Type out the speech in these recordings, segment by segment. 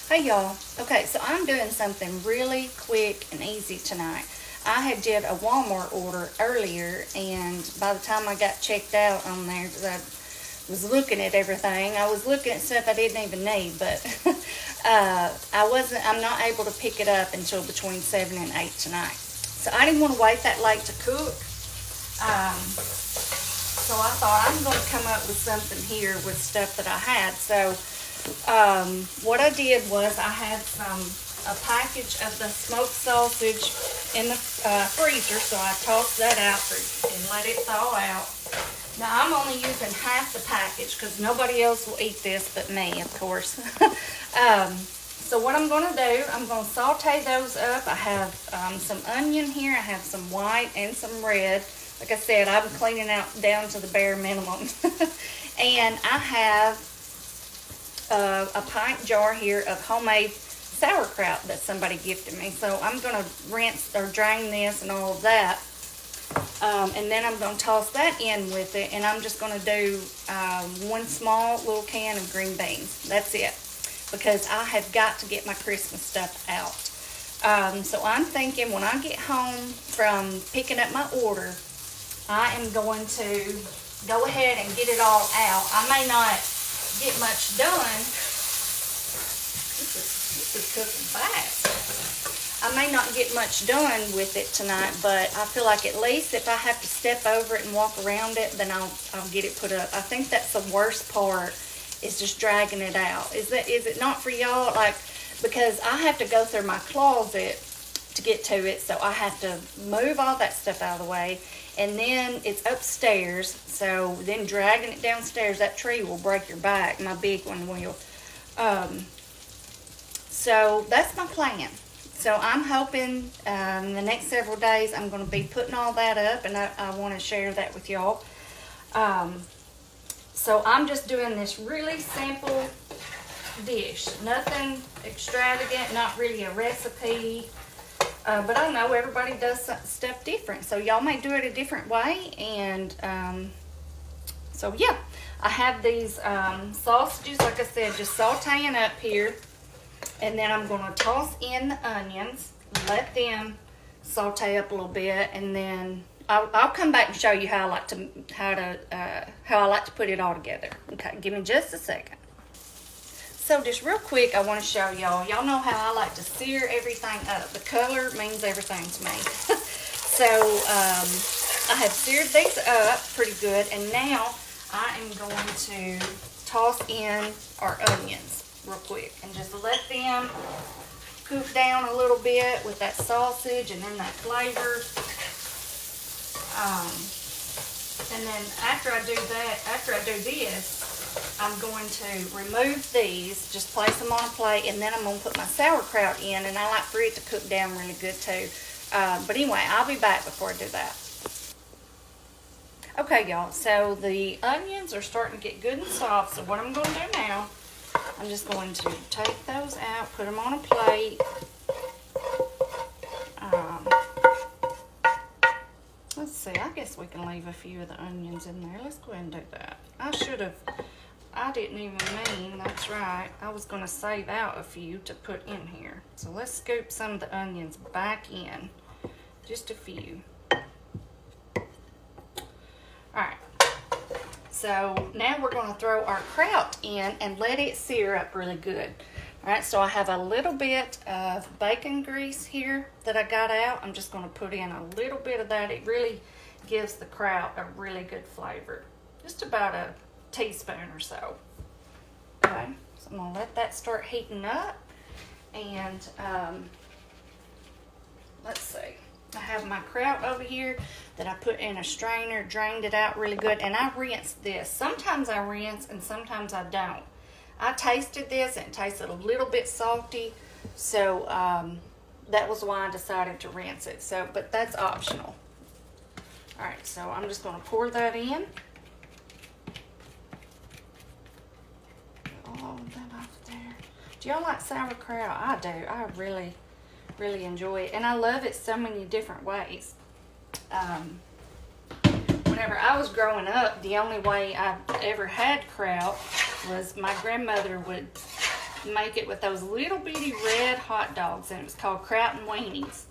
Hey y'all. Okay, so I'm doing something really quick and easy tonight. I had did a Walmart order earlier, and by the time I got checked out on there, 'cause I was looking at everything, I was looking at stuff I didn't even need, but I'm not able to pick it up until between 7 and 8 tonight. So I didn't want to wait that late to cook. So I thought I'm going to come up with something here with stuff that I had. So what I did was I had a package of the smoked sausage in the freezer, so I tossed that out and let it thaw out. Now I'm only using half the package because nobody else will eat this but me, of course. So what I'm going to do, I'm going to saute those up. I have some onion here. I have some white and some red. Like I said, I'm cleaning out down to the bare minimum. And I have a pint jar here of homemade sauerkraut that somebody gifted me. So I'm going to rinse or drain this and all of that. And then I'm going to toss that in with it. And I'm just going to do one small little can of green beans. That's it. Because I have got to get my Christmas stuff out. So I'm thinking when I get home from picking up my order, I am going to go ahead and get it all out. I may not get much done. This is cooking fast. I may not get much done with it tonight, but I feel like at least if I have to step over it and walk around it, then I'll get it put up. I think that's the worst part, is just dragging it out. Is it not for y'all? Like, because I have to go through my closet to get to it, so I have to move all that stuff out of the way. And then it's upstairs, so then dragging it downstairs, that tree will break your back. My big one will. So that's my plan. So I'm hoping the next several days I'm going to be putting all that up, and I want to share that with y'all. So I'm just doing this really simple dish. Nothing extravagant, not really a recipe. But I know everybody does stuff different, so y'all may do it a different way. And so yeah, I have these sausages, like I said, just sauteing up here, and then I'm going to toss in the onions, let them saute up a little bit, and then I'll come back and show you how I like to put it all together. Okay, give me just a second. So just real quick, I want to show y'all. Y'all know how I like to sear everything up. The color means everything to me. So I have seared these up pretty good, and now I am going to toss in our onions real quick and just let them cook down a little bit with that sausage and then that flavor. And then after I do this, I'm going to remove these, just place them on a plate, and then I'm going to put my sauerkraut in, and I like for it to cook down really good too. But anyway, I'll be back before I do that. Okay, y'all, so the onions are starting to get good and soft, so what I'm going to do now, I'm just going to take those out, put them on a plate. Let's see, I guess we can leave a few of the onions in there. Let's go ahead and do that. I didn't even mean, that's right, I was going to save out a few to put in here. So let's scoop some of the onions back in, just a few. Alright, so now we're going to throw our kraut in and let it sear up really good. Alright, so I have a little bit of bacon grease here that I got out. I'm just going to put in a little bit of that. It really gives the kraut a really good flavor. Just about a teaspoon or so. Okay, so I'm going to let that start heating up. And let's see. I have my kraut over here that I put in a strainer, drained it out really good, and I rinsed this. Sometimes I rinse and sometimes I don't. I tasted this and it tasted a little bit salty, so that was why I decided to rinse it. So, but that's optional. All right, so I'm just going to pour that in. All of that off there. Do y'all like sauerkraut? I do. I really, really enjoy it, and I love it so many different ways. Whenever I was growing up, the only way I ever had kraut was my grandmother would make it with those little bitty red hot dogs, and it was called Kraut and Weenies.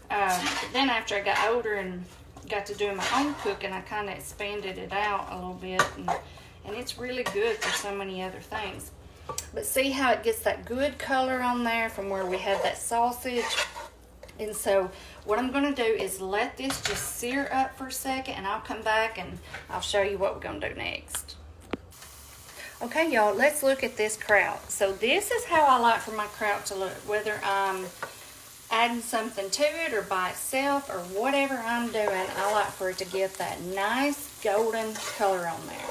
But then after I got older and got to doing my own cooking, I kind of expanded it out a little bit, and it's really good for so many other things. But see how it gets that good color on there from where we had that sausage? And so what I'm going to do is let this just sear up for a second, and I'll come back and I'll show you what we're going to do next. Okay, y'all, let's look at this kraut. So this is how I like for my kraut to look, whether I'm adding something to it or by itself or whatever I'm doing. I like for it to get that nice golden color on there.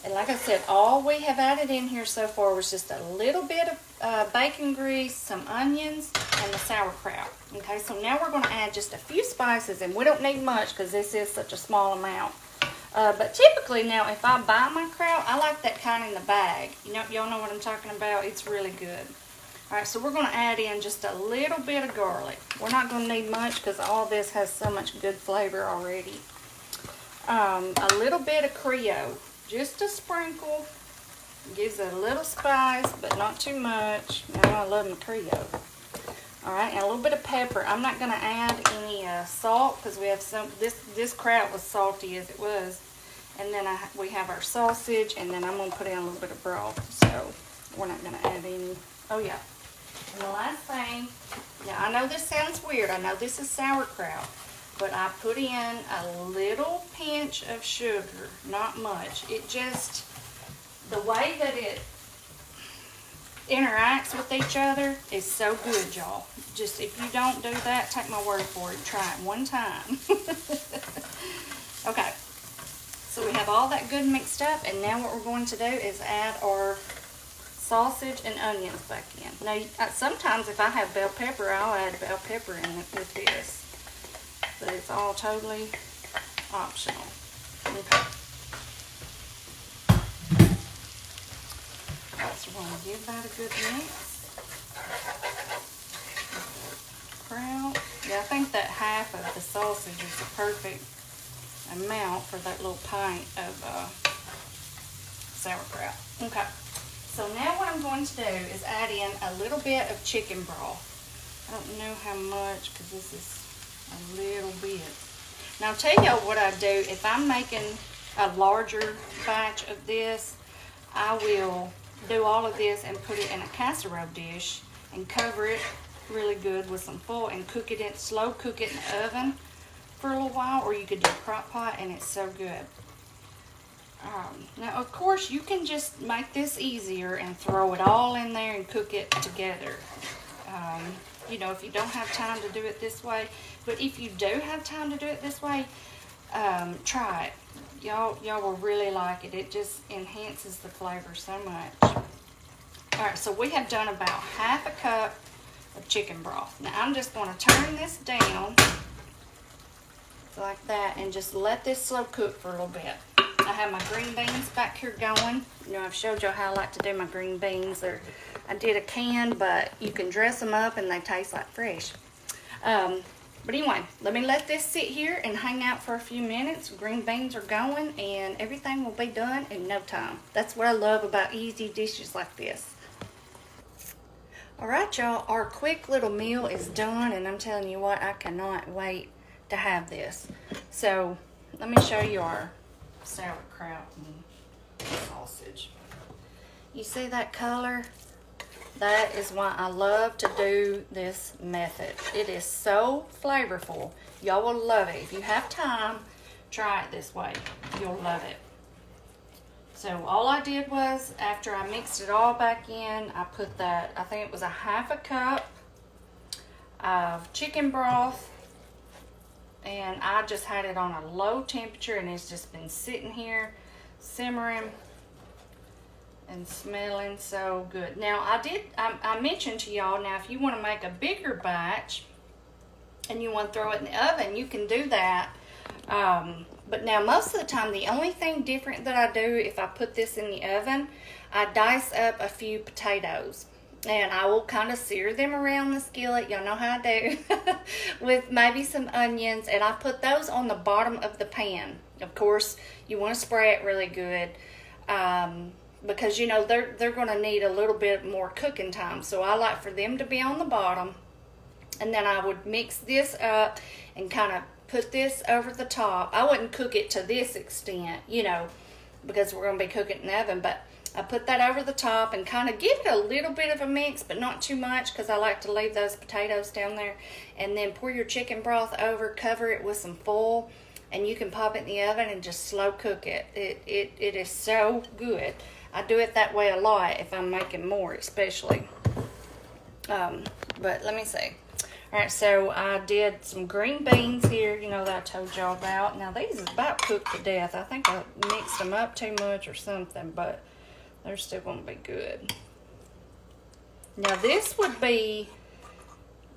And like I said, all we have added in here so far was just a little bit of bacon grease, some onions, and the sauerkraut. Okay, so now we're going to add just a few spices, and we don't need much because this is such a small amount. But typically now, if I buy my kraut, I like that kind in the bag. Y'all know what I'm talking about? It's really good. All right, so we're going to add in just a little bit of garlic. We're not going to need much because all this has so much good flavor already. A little bit of Creole. Just a sprinkle. Gives it a little spice, but not too much. I love my Creole. Alright, and a little bit of pepper. I'm not going to add any salt because we have some. This kraut was salty as it was. And then we have our sausage, and then I'm going to put in a little bit of broth. So we're not going to add any. Oh yeah. And the last thing, now I know this sounds weird. I know this is sauerkraut. But I put in a little pinch of sugar, not much. It just, the way that it interacts with each other is so good, y'all. Just, if you don't do that, take my word for it. Try it one time. Okay, so we have all that good mixed up, and now what we're going to do is add our sausage and onions back in. Now, sometimes if I have bell pepper, I'll add bell pepper in it with this. But it's all totally optional. Okay. So we're going to give that a good mix. Kraut. Yeah, I think that half of the sausage is the perfect amount for that little pint of sauerkraut. Okay. So now what I'm going to do is add in a little bit of chicken broth. I don't know how much because this is a little bit. Now I'll tell y'all what I do. If I'm making a larger batch of this, I will do all of this and put it in a casserole dish and cover it really good with some foil and cook it in, slow cook it in the oven for a little while, or you could do a crock pot, and it's so good. Now of course you can just make this easier and throw it all in there and cook it together. If you don't have time to do it this way. But if you do have time to do it this way, try it. Y'all will really like it. It just enhances the flavor so much. Alright, so we have done about half a cup of chicken broth. Now I'm just going to turn this down like that and just let this slow cook for a little bit. I have my green beans back here going. I've showed y'all how I like to do my green beans. I did a can, but you can dress them up and they taste like fresh. But anyway, let me let this sit here and hang out for a few minutes. Green beans are going and everything will be done in no time. That's what I love about easy dishes like this. Alright y'all, our quick little meal is done, and I'm telling you what, I cannot wait to have this. So let me show you our sauerkraut and sausage. You see that color? That is why I love to do this method. It is so flavorful. Y'all will love it. If you have time, try it this way. You'll love it. So all I did was, after I mixed it all back in, I put that, I think it was a half a cup of chicken broth, and I just had it on a low temperature, and it's just been sitting here simmering and smelling so good. Now I mentioned to y'all, now if you want to make a bigger batch and you want to throw it in the oven, you can do that. But now most of the time, the only thing different that I do if I put this in the oven, I dice up a few potatoes. And I will kind of sear them around the skillet. Y'all know how I do. With maybe some onions. And I put those on the bottom of the pan. Of course, you want to spray it really good. But because you know they're going to need a little bit more cooking time. So I like for them to be on the bottom, and then I would mix this up and kind of put this over the top. I wouldn't cook it to this extent, you know, because we're going to be cooking it in the oven, but I put that over the top and kind of give it a little bit of a mix, but not too much, because I like to leave those potatoes down there. And then pour your chicken broth over, cover it with some foil, and you can pop it in the oven and just slow cook it. It is so good. I do it that way a lot if I'm making more, especially. But let me see. All right, so I did some green beans here, you know, that I told y'all about. Now, these is about cooked to death. I think I mixed them up too much or something, but they're still going to be good. Now, this would be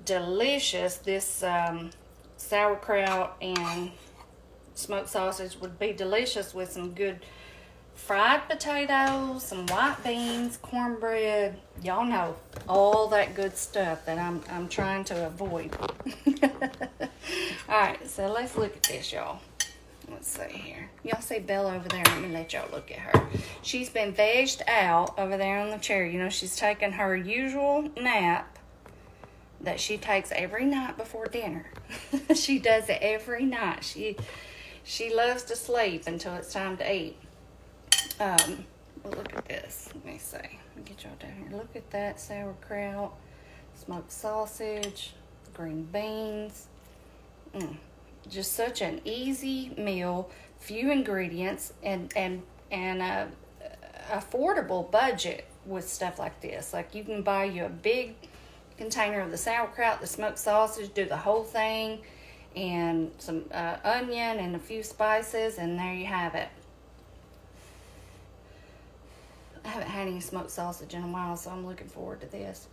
delicious. This sauerkraut and smoked sausage would be delicious with some good fried potatoes, some white beans, cornbread. Y'all know all that good stuff that I'm trying to avoid. All right, so let's look at this, y'all. Let's see here. Y'all see Bella over there? Let me let y'all look at her. She's been vegged out over there on the chair. You know, she's taking her usual nap that she takes every night before dinner. She does it every night. She loves to sleep until it's time to eat. Well, look at this. Let me see. Let me get y'all down here. Look at that sauerkraut, smoked sausage, green beans. Just such an easy meal, few ingredients, and affordable budget with stuff like this. Like, you can buy you a big container of the sauerkraut, the smoked sausage, do the whole thing, and some onion and a few spices, and there you have it. I haven't had any smoked sausage in a while, so I'm looking forward to this.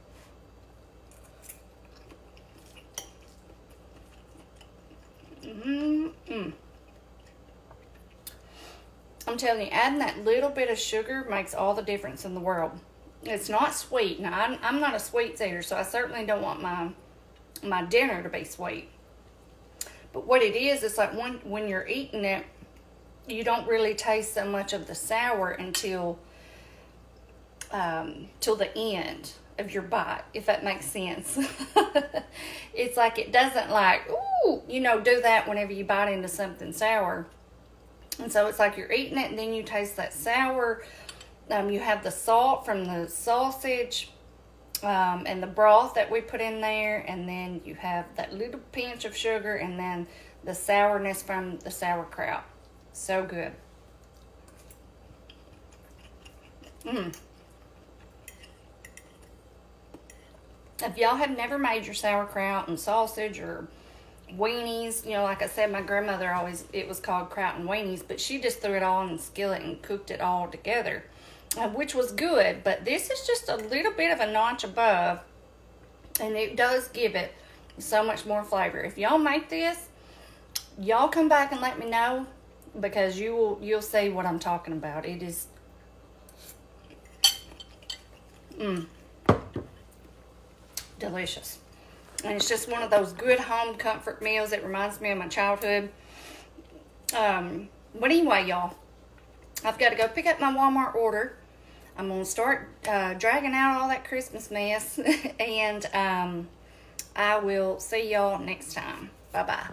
I'm telling you, adding that little bit of sugar makes all the difference in the world. It's not sweet. Now, I'm not a sweets eater, so I certainly don't want my dinner to be sweet. But what it is, it's like when you're eating it, you don't really taste so much of the sour until till the end of your bite, if that makes sense. It's like it doesn't like, ooh, you know, do that whenever you bite into something sour. And so it's like you're eating it and then you taste that sour. You have the salt from the sausage and the broth that we put in there, and then you have that little pinch of sugar, and then the sourness from the sauerkraut. So good. If y'all have never made your sauerkraut and sausage or weenies, you know, like I said, my grandmother always, it was called kraut and weenies, but she just threw it all in the skillet and cooked it all together, which was good. But this is just a little bit of a notch above, and it does give it so much more flavor. If y'all make this, y'all come back and let me know, because you'll see what I'm talking about. It is delicious. And it's just one of those good home comfort meals. It reminds me of my childhood. But anyway, y'all, I've got to go pick up my Walmart order. I'm going to start dragging out all that Christmas mess. And I will see y'all next time. Bye-bye.